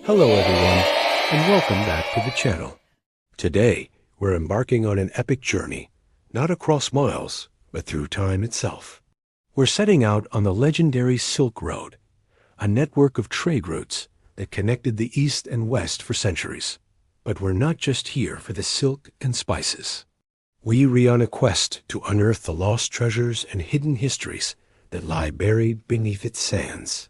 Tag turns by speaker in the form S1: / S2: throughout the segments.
S1: Hello everyone, and welcome back to the channel. Today, we're embarking on an epic journey, not across miles, but through time itself. We're setting out on the legendary Silk Road, a network of trade routes that connected the East and West for centuries. But we're not just here for the silk and spices. We're on a quest to unearth the lost treasures and hidden histories that lie buried beneath its sands.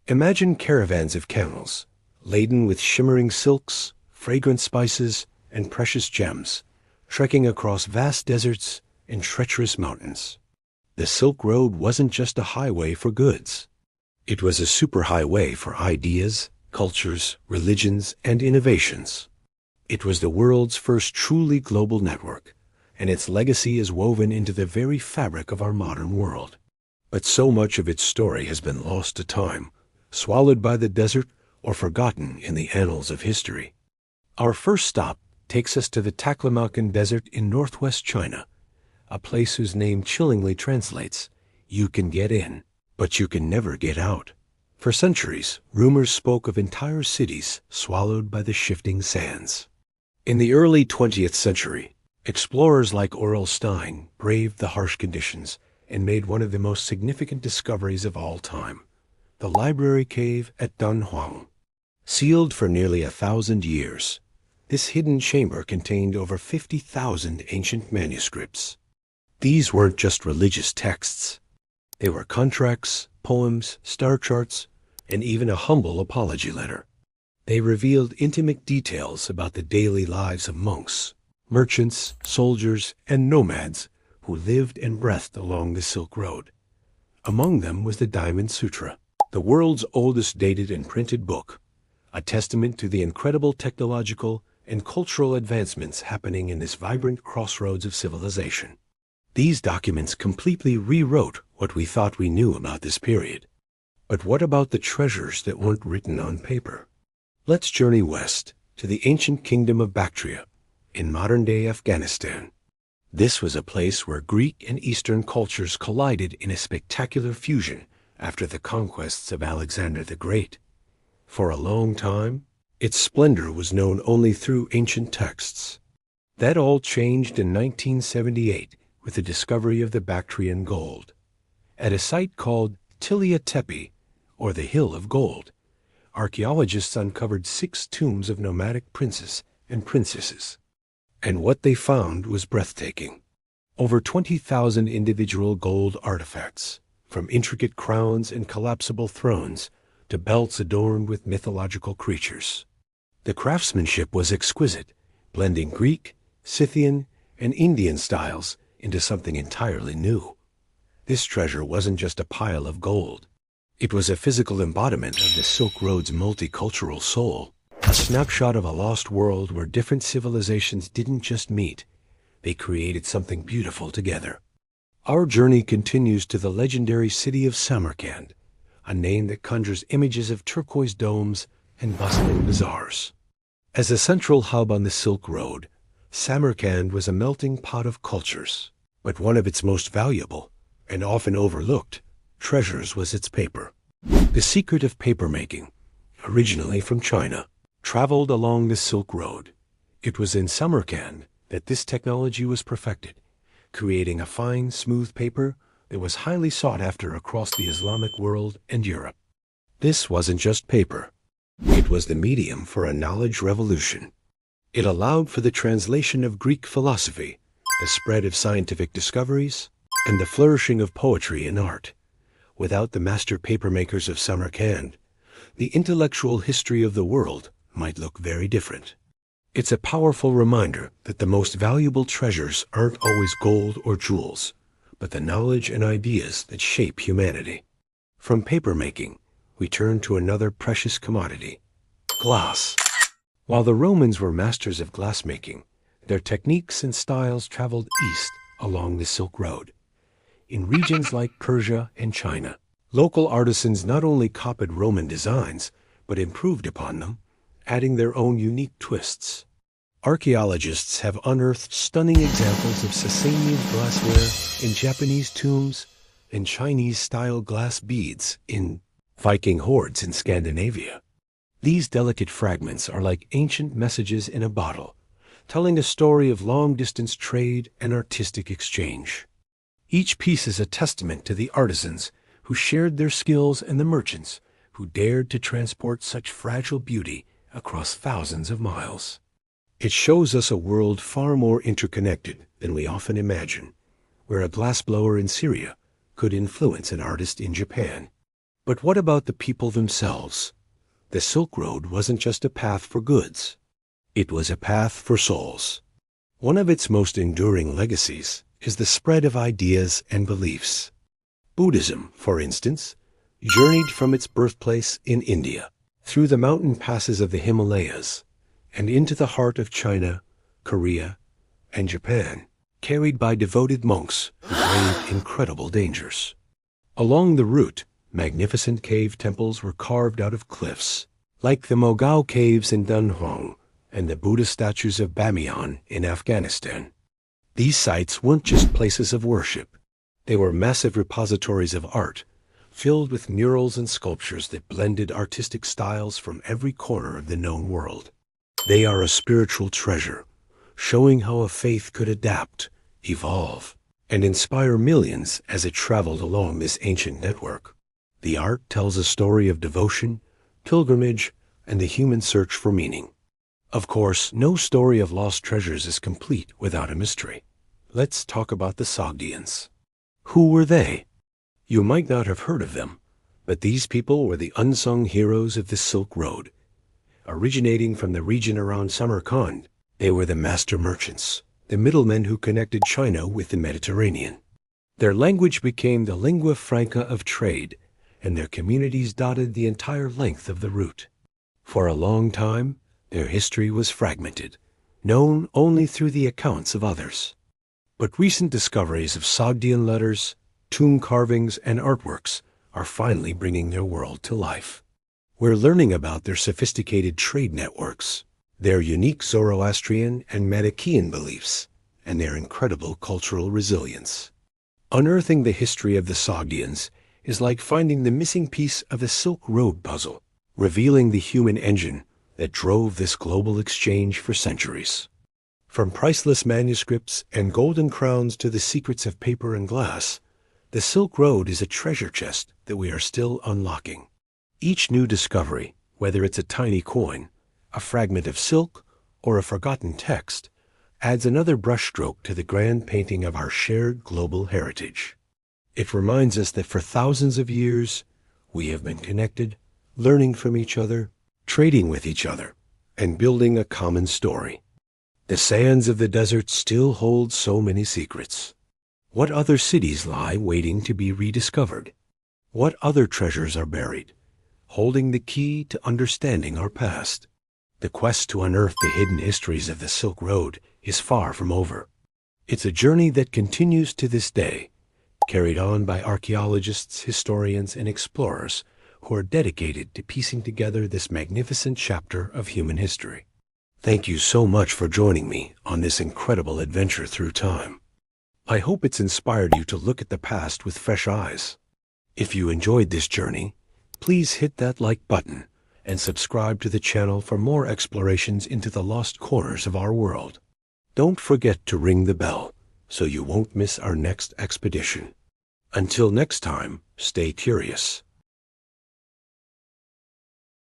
S1: Imagine caravans of camels, laden with shimmering silks, fragrant spices, and precious gems, trekking across vast deserts and treacherous mountains. The Silk Road wasn't just a highway for goods. It was a superhighway for ideas, cultures, religions, and innovations. It was the world's first truly global network, and its legacy is woven into the very fabric of our modern world. But so much of its story has been lost to time, swallowed by the desert, or forgotten in the annals of history. Our first stop takes us to the Taklamakan Desert in northwest China, a place whose name chillingly translates, "You can get in, but you can never get out." For centuries, rumors spoke of entire cities swallowed by the shifting sands. In the early 20th century, explorers like Oral Stein braved the harsh conditions and made one of the most significant discoveries of all time, the library cave at Dunhuang. Sealed for nearly 1,000 years, this hidden chamber contained over 50,000 ancient manuscripts. These weren't just religious texts. They were contracts, poems, star charts, and even a humble apology letter. They revealed intimate details about the daily lives of monks, merchants, soldiers, and nomads who lived and breathed along the Silk Road. Among them was the Diamond Sutra, the world's oldest dated and printed book, a testament to the incredible technological and cultural advancements happening in this vibrant crossroads of civilization. These documents completely rewrote what we thought we knew about this period. But what about the treasures that weren't written on paper? Let's journey west to the ancient kingdom of Bactria in modern-day Afghanistan. This was a place where Greek and Eastern cultures collided in a spectacular fusion after the conquests of Alexander the Great. For a long time, its splendor was known only through ancient texts. That all changed in 1978 with the discovery of the Bactrian gold. At a site called Tilia Tepe, or the Hill of Gold, archaeologists uncovered 6 tombs of nomadic princes and princesses. And what they found was breathtaking. Over 20,000 individual gold artifacts, from intricate crowns and collapsible thrones to belts adorned with mythological creatures. The craftsmanship was exquisite, blending Greek, Scythian, and Indian styles into something entirely new. This treasure wasn't just a pile of gold. It was a physical embodiment of the Silk Road's multicultural soul, a snapshot of a lost world where different civilizations didn't just meet, they created something beautiful together. Our journey continues to the legendary city of Samarkand, a name that conjures images of turquoise domes and bustling bazaars. As a central hub on the Silk Road, Samarkand was a melting pot of cultures, but one of its most valuable, and often overlooked, treasures was its paper. The secret of papermaking, originally from China, traveled along the Silk Road. It was in Samarkand that this technology was perfected, creating a fine, smooth paper that was highly sought after across the Islamic world and Europe. This wasn't just paper. It was the medium for a knowledge revolution. It allowed for the translation of Greek philosophy, the spread of scientific discoveries, and the flourishing of poetry and art. Without the master papermakers of Samarkand, the intellectual history of the world might look very different. It's a powerful reminder that the most valuable treasures aren't always gold or jewels, but the knowledge and ideas that shape humanity. From papermaking, we turn to another precious commodity, glass. While the Romans were masters of glassmaking, their techniques and styles traveled east along the Silk Road. In regions like Persia and China, local artisans not only copied Roman designs, but improved upon them, adding their own unique twists. Archaeologists have unearthed stunning examples of Sasanian glassware in Japanese tombs and Chinese-style glass beads in Viking hoards in Scandinavia. These delicate fragments are like ancient messages in a bottle, telling a story of long-distance trade and artistic exchange. Each piece is a testament to the artisans who shared their skills and the merchants who dared to transport such fragile beauty across thousands of miles. It shows us a world far more interconnected than we often imagine, where a glassblower in Syria could influence an artist in Japan. But what about the people themselves? The Silk Road wasn't just a path for goods. It was a path for souls. One of its most enduring legacies is the spread of ideas and beliefs. Buddhism, for instance, journeyed from its birthplace in India, through the mountain passes of the Himalayas, and into the heart of China, Korea, and Japan, carried by devoted monks who braved incredible dangers. Along the route, magnificent cave temples were carved out of cliffs, like the Mogao caves in Dunhuang and the Buddha statues of Bamiyan in Afghanistan. These sites weren't just places of worship. They were massive repositories of art, filled with murals and sculptures that blended artistic styles from every corner of the known world. They are a spiritual treasure, showing how a faith could adapt, evolve, and inspire millions as it traveled along this ancient network. The art tells a story of devotion, pilgrimage, and the human search for meaning. Of course, no story of lost treasures is complete without a mystery. Let's talk about the Sogdians. Who were they? You might not have heard of them, but these people were the unsung heroes of the Silk Road. Originating from the region around Samarkand, they were the master merchants, the middlemen who connected China with the Mediterranean. Their language became the lingua franca of trade, and their communities dotted the entire length of the route. For a long time, their history was fragmented, known only through the accounts of others. But recent discoveries of Sogdian letters, tomb carvings, and artworks are finally bringing their world to life. We're learning about their sophisticated trade networks, their unique Zoroastrian and Manichaean beliefs, and their incredible cultural resilience. Unearthing the history of the Sogdians is like finding the missing piece of the Silk Road puzzle, revealing the human engine that drove this global exchange for centuries. From priceless manuscripts and golden crowns to the secrets of paper and glass, the Silk Road is a treasure chest that we are still unlocking. Each new discovery, whether it's a tiny coin, a fragment of silk, or a forgotten text, adds another brushstroke to the grand painting of our shared global heritage. It reminds us that for thousands of years, we have been connected, learning from each other, trading with each other, and building a common story. The sands of the desert still hold so many secrets. What other cities lie waiting to be rediscovered? What other treasures are buried, holding the key to understanding our past? The quest to unearth the hidden histories of the Silk Road is far from over. It's a journey that continues to this day, carried on by archaeologists, historians, and explorers who are dedicated to piecing together this magnificent chapter of human history. Thank you so much for joining me on this incredible adventure through time. I hope it's inspired you to look at the past with fresh eyes. If you enjoyed this journey, please hit that like button and subscribe to the channel for more explorations into the lost corners of our world. Don't forget to ring the bell so you won't miss our next expedition. Until next time, stay curious.